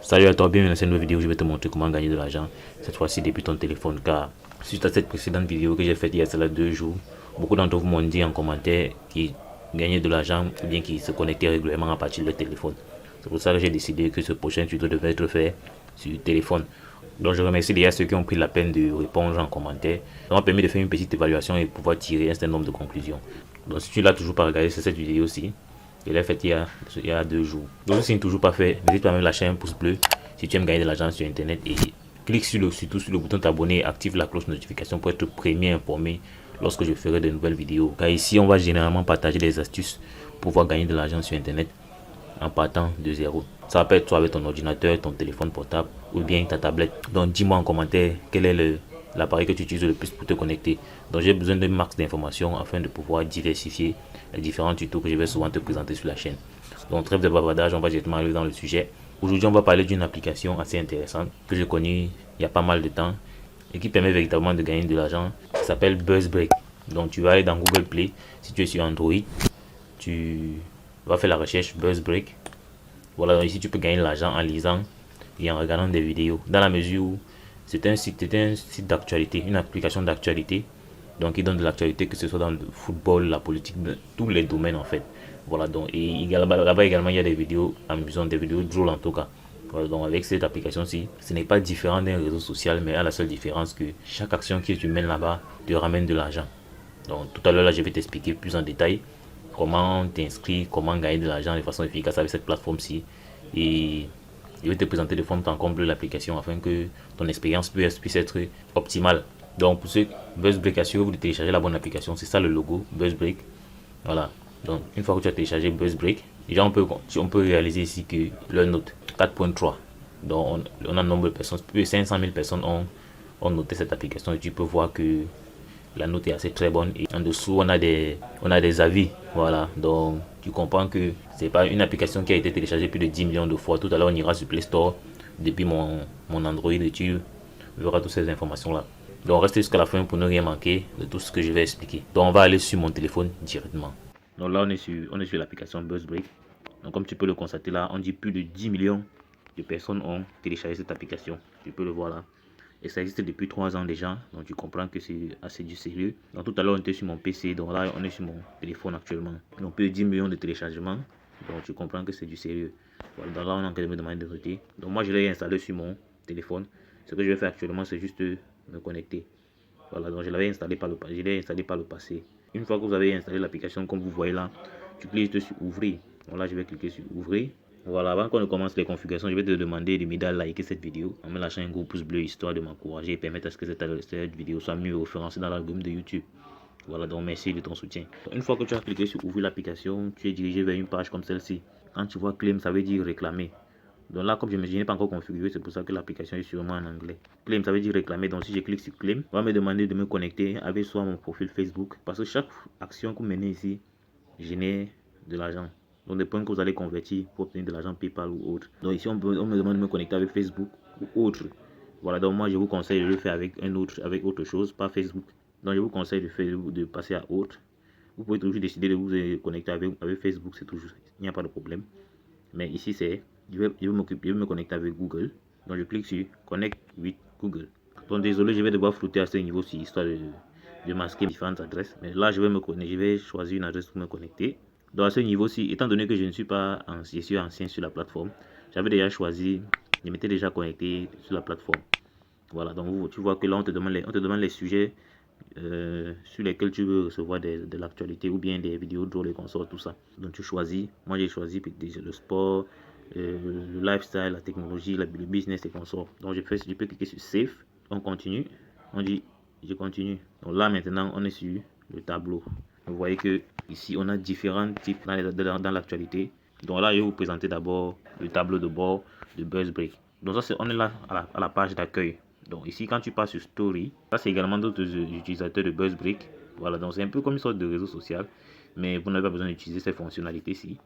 Salut à toi, bienvenue dans cette nouvelle vidéo où je vais te montrer comment gagner de l'argent, cette fois-ci depuis ton téléphone. Car suite à cette précédente vidéo que j'ai faite il y a cela 2 jours, beaucoup d'entre vous m'ont dit en commentaire qu'ils gagnaient de l'argent ou bien qu'ils se connectaient régulièrement à partir de leur téléphone. C'est pour ça que j'ai décidé que ce prochain tuto devait être fait sur téléphone. Donc je remercie déjà ceux qui ont pris la peine de répondre en commentaire. Ça m'a permis de faire une petite évaluation et pouvoir tirer un certain nombre de conclusions. Donc si tu l'as toujours pas regardé, c'est cette vidéo aussi. Je l'ai faite il y a 2 jours. Donc si ce n'est toujours pas fait, n'hésite pas à mettre la chaîne pouce bleu si tu aimes gagner de l'argent sur internet et clique surtout sur le bouton t'abonner et active la cloche de notification pour être premier informé lorsque je ferai de nouvelles vidéos. Car ici on va généralement partager des astuces pour pouvoir gagner de l'argent sur internet en partant de zéro. Ça peut être soit avec ton ordinateur, ton téléphone portable ou bien ta tablette. Donc dis-moi en commentaire quel est l'appareil que tu utilises le plus pour te connecter. Donc j'ai besoin de max d'informations afin de pouvoir diversifier les différents tutos que je vais souvent te présenter sur la chaîne. Donc trêve de bavardage, on va directement aller dans le sujet. Aujourd'hui on va parler d'une application assez intéressante que j'ai connue il y a pas mal de temps et qui permet véritablement de gagner de l'argent. Ça s'appelle BuzzBreak. Donc tu vas aller dans Google Play. Si tu es sur Android, tu vas faire la recherche BuzzBreak. Voilà, donc ici tu peux gagner de l'argent en lisant et en regardant des vidéos. Dans la mesure où c'est un site d'actualité, une application d'actualité. Donc il donne de l'actualité, que ce soit dans le football, la politique, tous les domaines en fait. Voilà, donc et là-bas également il y a des vidéos amusantes, des vidéos drôles en tout cas. Voilà, donc avec cette application-ci, ce n'est pas différent d'un réseau social, mais à la seule différence que chaque action que tu mènes là-bas te ramène de l'argent. Donc tout à l'heure là, je vais t'expliquer plus en détail comment t'inscrire, comment gagner de l'argent de façon efficace avec cette plateforme-ci. Et je vais te présenter de fond en comble l'application afin que ton expérience puisse être optimale. Donc pour ceux BuzzBreak, assurez-vous de télécharger la bonne application. C'est ça le logo BuzzBreak. Voilà. Donc une fois que tu as téléchargé BuzzBreak, déjà on peut réaliser ici que leur note 4.3. Donc on a un nombre de personnes, plus de 500 000 personnes ont noté cette application et tu peux voir que la note est assez très bonne et en dessous on a des avis. Voilà, donc tu comprends que c'est pas une application qui a été téléchargée plus de 10 millions de fois. Tout à l'heure on ira sur Play Store depuis mon Android et tu verras toutes ces informations là. Donc restez jusqu'à la fin pour ne rien manquer de tout ce que je vais expliquer. Donc on va aller sur mon téléphone directement. Donc là on est sur l'application BuzzBreak. Donc comme tu peux le constater là, on dit plus de 10 millions de personnes ont téléchargé cette application. Tu peux le voir là. Et ça existe depuis 3 ans déjà, donc tu comprends que c'est assez du sérieux. Donc tout à l'heure on était sur mon PC, donc là on est sur mon téléphone actuellement. Donc plus de 10 millions de téléchargements, donc tu comprends que c'est du sérieux. Voilà, donc là on est en train de me demander de noter. Donc moi je l'ai installé sur mon téléphone. Ce que je vais faire actuellement c'est juste me connecter. Voilà, donc je l'ai installé par le passé. Une fois que vous avez installé l'application comme vous voyez là, tu cliques sur ouvrir. Donc là je vais cliquer sur ouvrir. Voilà, avant qu'on ne commence les configurations, je vais te demander de m'aider à liker cette vidéo en me lâchant un gros pouce bleu histoire de m'encourager et permettre à ce que cette vidéo soit mieux référencée dans l'algorithme de YouTube. Voilà, donc merci de ton soutien. Une fois que tu as cliqué sur ouvrir l'application, tu es dirigé vers une page comme celle-ci. Quand tu vois claim, ça veut dire réclamer. Donc là, comme je n'ai pas encore configuré, c'est pour ça que l'application est sûrement en anglais. Claim, ça veut dire réclamer. Donc si je clique sur claim, on va me demander de me connecter avec soit mon profil Facebook. Parce que chaque action que vous menez ici génère de l'argent. Donc des points que vous allez convertir pour obtenir de l'argent PayPal ou autre. Donc ici on me demande de me connecter avec Facebook ou autre. Voilà, donc moi je vous conseille de le faire avec autre chose, pas Facebook. Donc je vous conseille de passer à autre. Vous pouvez toujours décider de vous connecter avec Facebook, c'est toujours, il n'y a pas de problème. Mais ici c'est, je vais me connecter avec Google. Donc je clique sur Connect with Google. Donc désolé, je vais devoir flouter à ce niveau-ci histoire de masquer différentes adresses. Mais là je vais choisir une adresse pour me connecter. Donc à ce niveau-ci, étant donné que je ne suis pas je suis ancien sur la plateforme, j'avais déjà choisi, je m'étais déjà connecté sur la plateforme. Voilà, donc tu vois que là on te demande les sujets sur lesquels tu veux recevoir de l'actualité ou bien des vidéos drôles et consorts, tout ça. Donc tu choisis, moi j'ai choisi le sport, le lifestyle, la technologie, le business et consorts. Donc je peux cliquer sur Save, on continue, on dit je continue. Donc là maintenant on est sur le tableau. Vous voyez que ici on a différents types dans l'actualité. Donc là je vais vous présenter d'abord le tableau de bord de BuzzBreak. Donc ça on est là à la page d'accueil. Donc ici quand tu passes sur Story, ça c'est également d'autres utilisateurs de BuzzBreak. Voilà, donc c'est un peu comme une sorte de réseau social, mais vous n'avez pas besoin d'utiliser ces fonctionnalités-ci.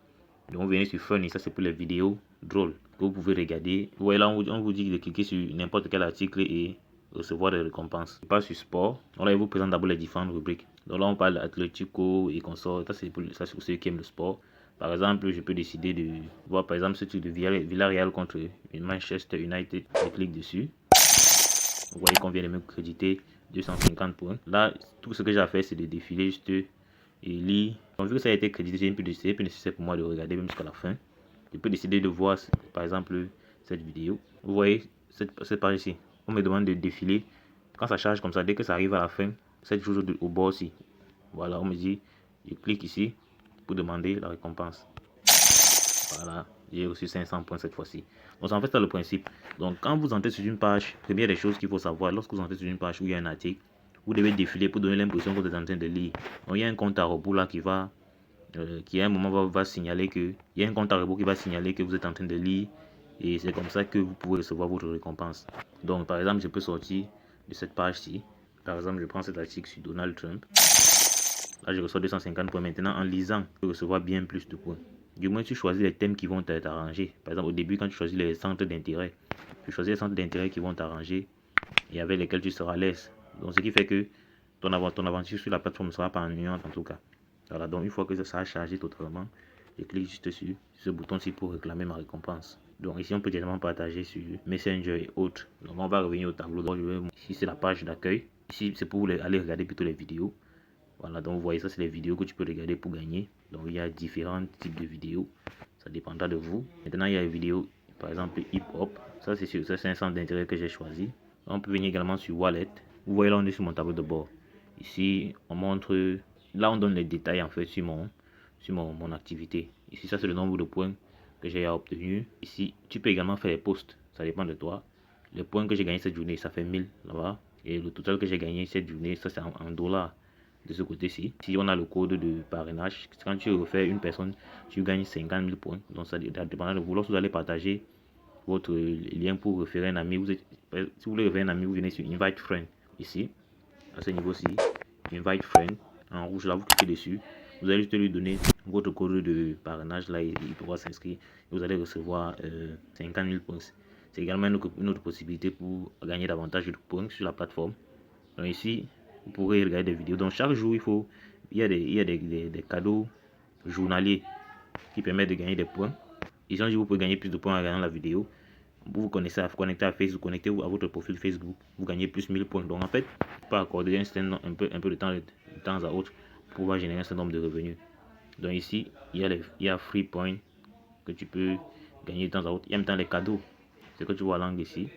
Donc vous venez sur Funny, ça c'est pour les vidéos drôles que vous pouvez regarder. Vous voyez là on vous dit de cliquer sur n'importe quel article et recevoir des récompenses. Je passe sur sport. Donc là il vous présente d'abord les différentes rubriques. Donc là on parle d'Atlético et consorts. Ça c'est pour ceux qui aiment le sport. Par exemple, je peux décider de voir par exemple ce truc de Villarreal contre Manchester United. Je clique dessus. Vous voyez qu'on vient de me créditer 250 points. Là, tout ce que j'ai à faire, c'est de défiler juste et lire. Donc, vu que ça a été crédité, c'est plus nécessaire pour moi de regarder même jusqu'à la fin. Je peux décider de voir, par exemple, cette vidéo. Vous voyez cette page ici. On me demande de défiler. Quand ça charge comme ça, dès que ça arrive à la fin, c'est toujours au bord aussi. Voilà, on me dit, je clique ici pour demander la récompense. Voilà, j'ai reçu 500 points cette fois-ci. Donc en fait, c'est le principe. Donc quand vous entrez sur une page, première des choses qu'il faut savoir, lorsque vous entrez sur une page où il y a un article, vous devez défiler pour donner l'impression que vous êtes en train de lire. Donc il y a un compte à rebours là qui à un moment va signaler que, il y a un compte à rebours qui va signaler que vous êtes en train de lire, et c'est comme ça que vous pouvez recevoir votre récompense. Donc par exemple, je peux sortir de cette page-ci. Par exemple, je prends cet article sur Donald Trump. Là, je reçois 250 points. Maintenant, en lisant, je peux recevoir bien plus de points. Du moins, tu choisis les thèmes qui vont t'arranger. Par exemple, au début, quand tu choisis les centres d'intérêt, tu choisis les centres d'intérêt qui vont t'arranger et avec lesquels tu seras à l'aise. Donc, ce qui fait que ton aventure sur la plateforme ne sera pas ennuyante en tout cas. Voilà, donc une fois que ça sera chargé totalement, je clique juste sur ce bouton-ci pour réclamer ma récompense. Donc ici, on peut directement partager sur Messenger et autres. Donc on va revenir au tableau. Donc, ici, c'est la page d'accueil. Ici, c'est pour aller regarder plutôt les vidéos. Voilà, donc vous voyez, ça c'est les vidéos que tu peux regarder pour gagner. Donc il y a différents types de vidéos, ça dépendra de vous. Maintenant il y a les vidéos, par exemple hip-hop, ça c'est un centre d'intérêt que j'ai choisi. On peut venir également sur Wallet. Vous voyez là, on est sur mon tableau de bord. Ici on montre, là on donne les détails en fait sur mon activité. Ici ça c'est le nombre de points que j'ai obtenu. Ici tu peux également faire les posts, ça dépend de toi. Les points que j'ai gagné cette journée, ça fait 1000 là-bas. Et le total que j'ai gagné cette journée, ça c'est en dollars. De ce côté-ci, si on a le code de parrainage, quand tu refais une personne, tu gagnes 50 000 points. Donc ça dépend de vous. Lorsque vous allez partager votre lien pour référer un ami, si vous voulez référer un ami, vous venez sur Invite Friend ici, à ce niveau-ci, Invite Friend, en rouge là, vous cliquez dessus. Vous allez juste lui donner votre code de parrainage, là il pourra s'inscrire. Vous allez recevoir 50 000 points. C'est également une autre possibilité pour gagner davantage de points sur la plateforme. Donc ici, vous pourrez regarder des vidéos. Donc chaque jour, il y a des cadeaux journaliers qui permettent de gagner des points. Ici, vous pouvez gagner plus de points en regardant la vidéo. Vous connectez à Facebook, connectez-vous à votre profil Facebook, vous gagnez plus 1000 points. Donc en fait, vous pouvez accorder un peu de temps à autre pour pouvoir générer un certain nombre de revenus. Donc ici, il y a free points que tu peux gagner de temps à autre. Il y a en même temps les cadeaux. C'est que tu vois l'angle ici.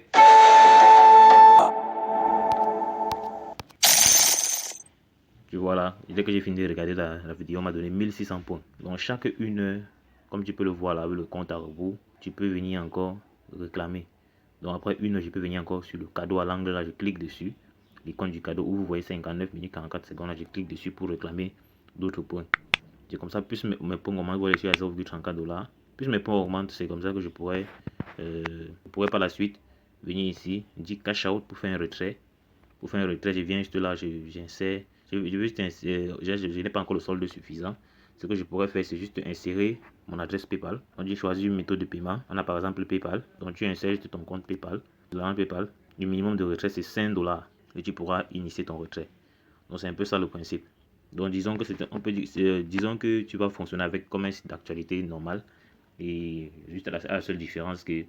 Tu vois là, dès que j'ai fini de regarder la vidéo, on m'a donné 1600 points. Donc chaque une heure, comme tu peux le voir là avec le compte à rebours, tu peux venir encore réclamer. Donc après une heure, je peux venir encore sur le cadeau à l'angle là, je clique dessus. L'icône du cadeau où vous voyez 59 minutes 44 secondes là, je clique dessus pour réclamer d'autres points. C'est comme ça, plus mes points augmentent, vous voyez ici à 0,34 $. Plus mes points augmentent, c'est comme ça que je pourrais par la suite venir ici, dire cash out pour faire un retrait. Pour faire un retrait, je viens juste là, j'insère. Je n'ai pas encore le solde suffisant. Ce que je pourrais faire, c'est juste insérer mon adresse PayPal. Donc, j'ai choisi une méthode de paiement. On a par exemple le PayPal. Donc, tu insères juste ton compte PayPal. Dans le PayPal, le minimum de retrait, c'est 5 $. Et tu pourras initier ton retrait. Donc, c'est un peu ça le principe. Donc, disons que tu vas fonctionner avec comme un site d'actualité normal. Et juste la seule différence que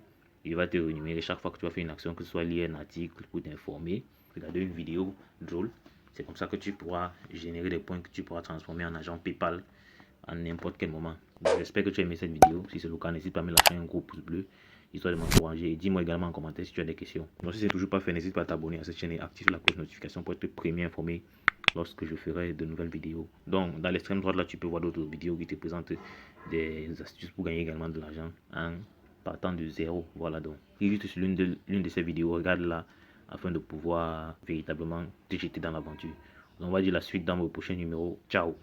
il va te rémunérer chaque fois que tu vas faire une action, que ce soit lire un article pour t'informer, regarder une vidéo drôle. C'est comme ça que tu pourras générer des points que tu pourras transformer en argent PayPal à n'importe quel moment. J'espère que tu as aimé cette vidéo. Si c'est le cas, n'hésite pas à me lâcher un gros pouce bleu, histoire de m'encourager. Et dis-moi également en commentaire si tu as des questions. Donc si ce n'est toujours pas fait, n'hésite pas à t'abonner à cette chaîne et active la cloche de notification pour être le premier informé lorsque je ferai de nouvelles vidéos. Donc dans l'extrême droite là, tu peux voir d'autres vidéos qui te présentent des astuces pour gagner également de l'argent en partant de zéro. Voilà, donc clique sur l'une de ces vidéos, regarde là afin de pouvoir véritablement te jeter dans l'aventure. On va dire la suite dans mon prochain numéro. Ciao.